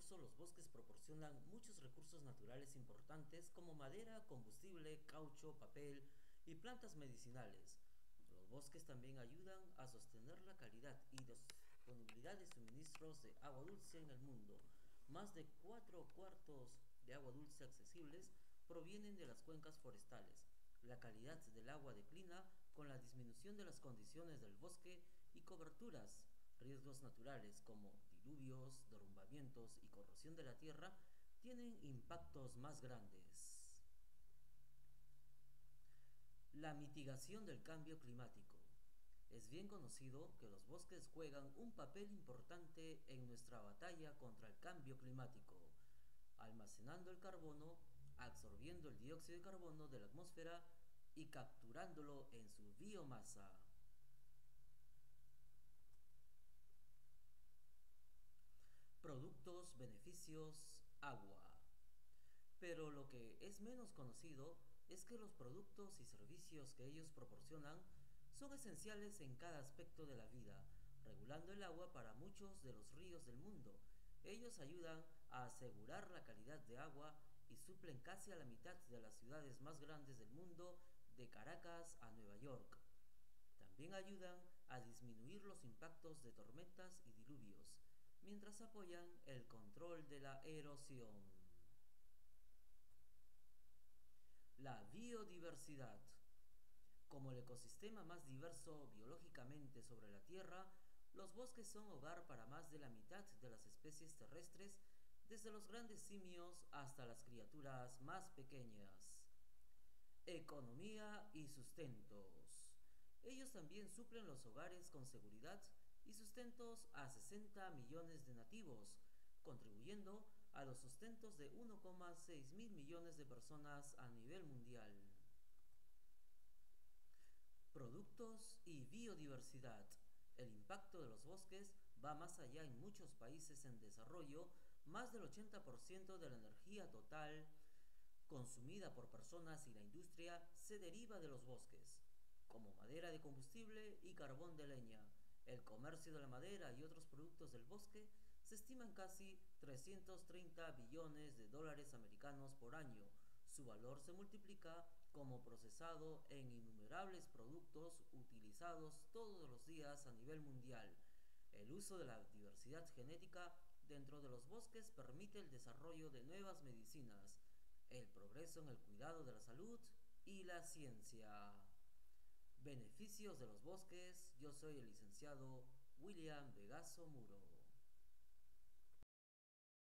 uso, los bosques proporcionan muchos recursos naturales importantes como madera, combustible, caucho, papel y plantas medicinales. Los bosques también ayudan a sostener la calidad y disponibilidad de suministros de agua dulce en el mundo. Más de 4 cuartos de agua dulce accesibles provienen de las cuencas forestales. La calidad del agua declina con la disminución de las condiciones del bosque y coberturas. Riesgos naturales como diluvios, derrumbamientos y corrosión de la tierra tienen impactos más grandes. La mitigación del cambio climático. Es bien conocido que los bosques juegan un papel importante en nuestra batalla contra el cambio climático, almacenando el carbono, absorbiendo el dióxido de carbono de la atmósfera y capturándolo en su biomasa. Productos, beneficios, agua. Pero lo que es menos conocido es que los productos y servicios que ellos proporcionan son esenciales en cada aspecto de la vida, regulando el agua para muchos de los ríos del mundo. Ellos ayudan a asegurar la calidad de agua y suplen casi a la mitad de las ciudades más grandes del mundo, de Caracas a Nueva York. También ayudan a disminuir los impactos de tormentas y diluvios, mientras apoyan el control de la erosión. La biodiversidad. Como el ecosistema más diverso biológicamente sobre la Tierra, los bosques son hogar para más de la mitad de las especies terrestres, desde los grandes simios hasta las criaturas más pequeñas. Economía y sustentos. Ellos también suplen los hogares con seguridad y sustentos a 60 millones de nativos, contribuyendo a los sustentos de 1,6 mil millones de personas a nivel mundial. Productos y biodiversidad. El impacto de los bosques va más allá en muchos países en desarrollo. Más del 80% de la energía total consumida por personas y la industria se deriva de los bosques, como madera de combustible y carbón de leña. El comercio de la madera y otros productos del bosque se estiman casi 330 billones de dólares americanos por año. Su valor se multiplica como procesado en innumerables productos utilizados todos los días a nivel mundial. El uso de la diversidad genética dentro de los bosques permite el desarrollo de nuevas medicinas, el progreso en el cuidado de la salud y la ciencia. Beneficios de los bosques. Yo soy el licenciado William Vegaso Muro.